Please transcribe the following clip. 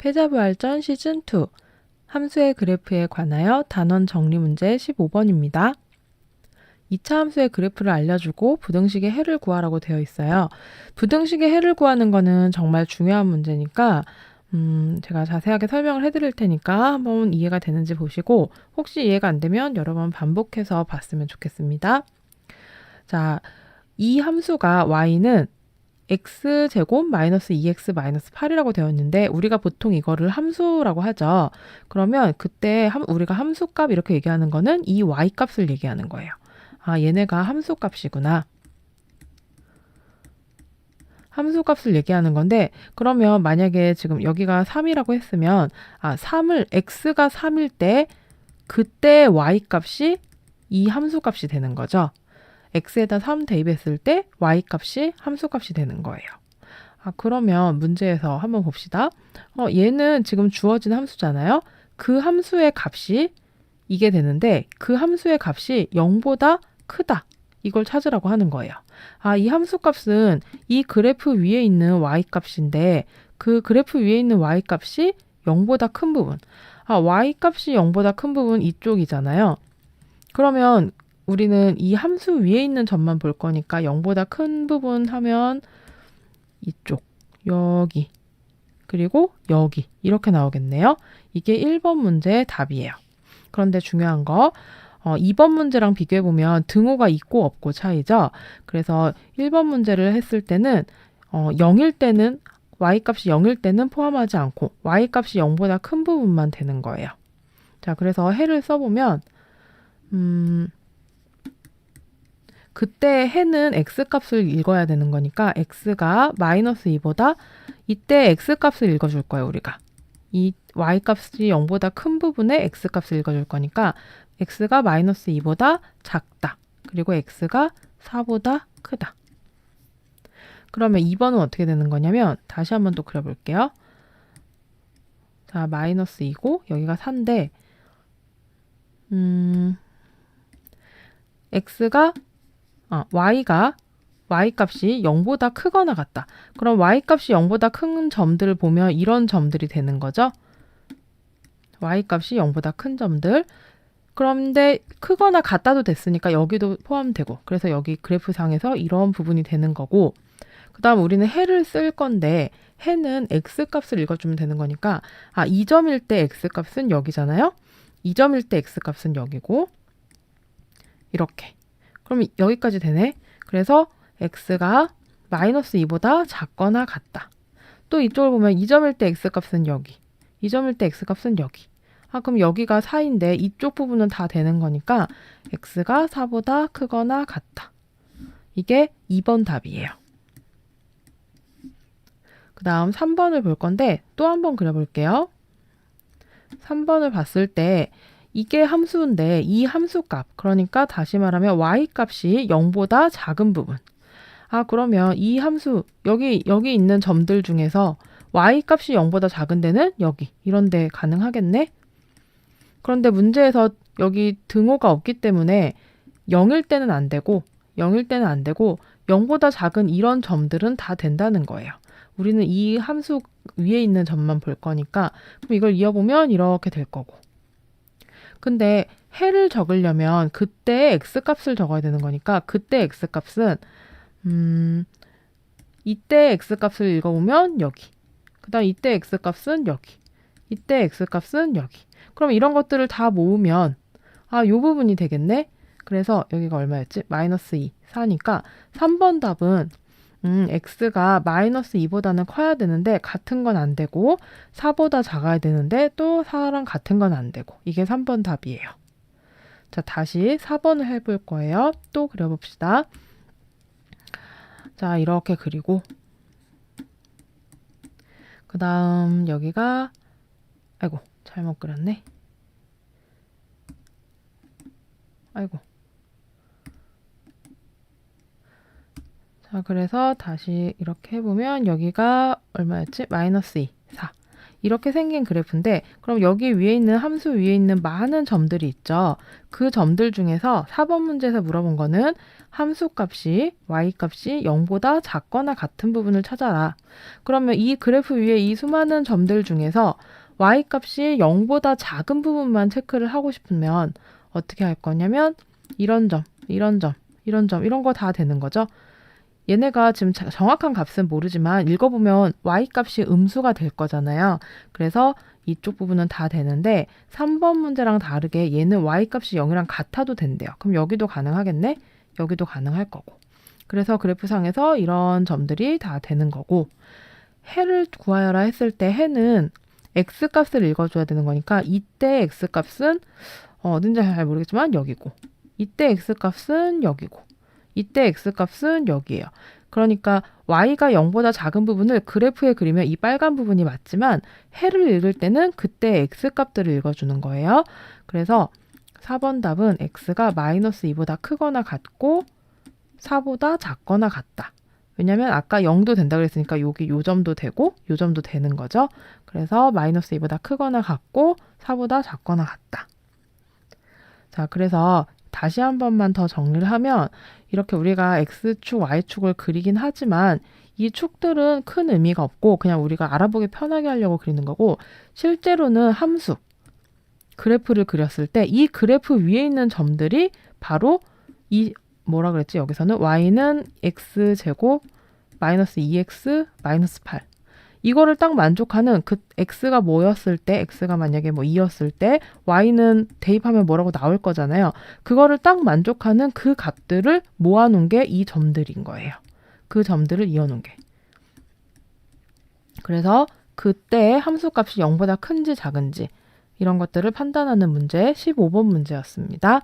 패자부활전 시즌2 함수의 그래프에 관하여 단원 정리 문제 15번입니다. 2차 함수의 그래프를 알려주고 부등식의 해를 구하라고 되어 있어요. 부등식의 해를 구하는 거는 정말 중요한 문제니까 제가 자세하게 설명을 해드릴 테니까 한번 이해가 되는지 보시고 혹시 이해가 안 되면 여러 번 반복해서 봤으면 좋겠습니다. 자, 이 함수가 y는 x제곱 마이너스 2x 마이너스 8이라고 되어 있는데 우리가 보통 이거를 함수라고 하죠. 그러면 그때 우리가 함수값 이렇게 얘기하는 거는 이 y값을 얘기하는 거예요. 아, 얘네가 함수값이구나. 함수값을 얘기하는 건데 그러면 만약에 지금 여기가 3이라고 했으면 3을 x가 3일 때 그때 y값이 이 함수값이 되는 거죠. x에다 3 대입했을 때 y값이 함수값이 되는 거예요. 그러면 문제에서 한번 봅시다. 얘는 지금 주어진 함수잖아요. 그 함수의 값이 이게 되는데 그 함수의 값이 0보다 크다. 이걸 찾으라고 하는 거예요. 이 함수값은 이 그래프 위에 있는 y값인데 그 그래프 위에 있는 y값이 0보다 큰 부분. y값이 0보다 큰 부분 이쪽이잖아요. 그러면 우리는 이 함수 위에 있는 점만 볼 거니까 0보다 큰 부분 하면 이쪽, 여기, 그리고 여기 이렇게 나오겠네요. 이게 1번 문제의 답이에요. 그런데 중요한 거 2번 문제랑 비교해보면 등호가 있고 없고 차이죠. 그래서 1번 문제를 했을 때는 0일 때는 y값이 0일 때는 포함하지 않고 y값이 0보다 큰 부분만 되는 거예요. 자, 그래서 해를 써보면 그때 해는 x값을 읽어야 되는 거니까 x가 마이너스 2보다 이때 x값을 읽어줄 거예요, 우리가. 이 y값이 0보다 큰 부분에 x값을 읽어줄 거니까 x가 마이너스 2보다 작다. 그리고 x가 4보다 크다. 그러면 2번은 어떻게 되는 거냐면 다시 한번 또 그려볼게요. 자, 마이너스 2고 여기가 4인데 y값이 0보다 크거나 같다. 그럼 y값이 0보다 큰 점들을 보면 이런 점들이 되는 거죠. y값이 0보다 큰 점들. 그런데 크거나 같다도 됐으니까 여기도 포함되고 그래서 여기 그래프상에서 이런 부분이 되는 거고 그 다음 우리는 해를 쓸 건데 해는 x값을 읽어주면 되는 거니까 2점일 때 x값은 여기잖아요. 2점일 때 x값은 여기고 이렇게. 그럼 여기까지 되네. 그래서 x가 마이너스 2보다 작거나 같다. 또 이쪽을 보면 2점일 때 x값은 여기. 2점일 때 x값은 여기. 그럼 여기가 4인데 이쪽 부분은 다 되는 거니까 x가 4보다 크거나 같다. 이게 2번 답이에요. 그 다음 3번을 볼 건데 또 한번 그려볼게요. 3번을 봤을 때 이게 함수인데 이 함수값, 그러니까 다시 말하면 y값이 0보다 작은 부분. 그러면 이 함수, 여기 있는 점들 중에서 y값이 0보다 작은 데는 여기, 이런 데 가능하겠네? 그런데 문제에서 여기 등호가 없기 때문에 0일 때는 안 되고 0보다 작은 이런 점들은 다 된다는 거예요. 우리는 이 함수 위에 있는 점만 볼 거니까 그럼 이걸 이어보면 이렇게 될 거고. 근데 해를 적으려면 그때 x값을 적어야 되는 거니까 그때 x값은 이때 x값을 읽어보면 여기. 그 다음 이때 x값은 여기. 이때 x값은 여기. 그럼 이런 것들을 다 모으면 요 부분이 되겠네. 그래서 여기가 얼마였지? 마이너스 2, 4니까 3번 답은 x가 마이너스 2보다는 커야 되는데 같은 건 안 되고 4보다 작아야 되는데 또 4랑 같은 건 안 되고 이게 3번 답이에요. 자, 다시 4번을 해볼 거예요. 또 그려봅시다. 자, 이렇게 그리고 그 다음 여기가 아이고 잘못 그렸네. 아이고. 자, 그래서 다시 이렇게 해보면 여기가 얼마였지? 마이너스 2, 4. 이렇게 생긴 그래프인데 그럼 여기 위에 있는 함수 위에 있는 많은 점들이 있죠. 그 점들 중에서 4번 문제에서 물어본 거는 함수값이 y값이 0보다 작거나 같은 부분을 찾아라. 그러면 이 그래프 위에 이 수많은 점들 중에서 y값이 0보다 작은 부분만 체크를 하고 싶으면 어떻게 할 거냐면 이런 점, 이런 점, 이런 점, 이런 거 다 되는 거죠. 얘네가 지금 정확한 값은 모르지만 읽어보면 y값이 음수가 될 거잖아요. 그래서 이쪽 부분은 다 되는데 3번 문제랑 다르게 얘는 y값이 0이랑 같아도 된대요. 그럼 여기도 가능하겠네? 여기도 가능할 거고. 그래서 그래프상에서 이런 점들이 다 되는 거고 해를 구하여라 했을 때 해는 x값을 읽어줘야 되는 거니까 이때 x값은 어딘지 잘 모르겠지만 여기고 이때 x값은 여기고 이때 x값은 여기예요. 그러니까 y가 0보다 작은 부분을 그래프에 그리면 이 빨간 부분이 맞지만 해를 읽을 때는 그때 x값들을 읽어주는 거예요. 그래서 4번 답은 x가 마이너스 2보다 크거나 같고 4보다 작거나 같다. 왜냐면 아까 0도 된다 그랬으니까 여기 요 점도 되고 요 점도 되는 거죠. 그래서 마이너스 2보다 크거나 같고 4보다 작거나 같다. 자, 그래서 다시 한 번만 더 정리를 하면 이렇게 우리가 x축, y축을 그리긴 하지만 이 축들은 큰 의미가 없고 그냥 우리가 알아보기 편하게 하려고 그리는 거고 실제로는 함수, 그래프를 그렸을 때 이 그래프 위에 있는 점들이 바로 이 뭐라 그랬지? 여기서는 y는 x제곱 마이너스 2x 마이너스 8 이거를 딱 만족하는 그 x가 뭐였을 때 x가 만약에 뭐 2였을 때 y는 대입하면 뭐라고 나올 거잖아요. 그거를 딱 만족하는 그 값들을 모아놓은 게 이 점들인 거예요. 그 점들을 이어놓은 게. 그래서 그때 함수값이 0보다 큰지 작은지 이런 것들을 판단하는 문제 15번 문제였습니다.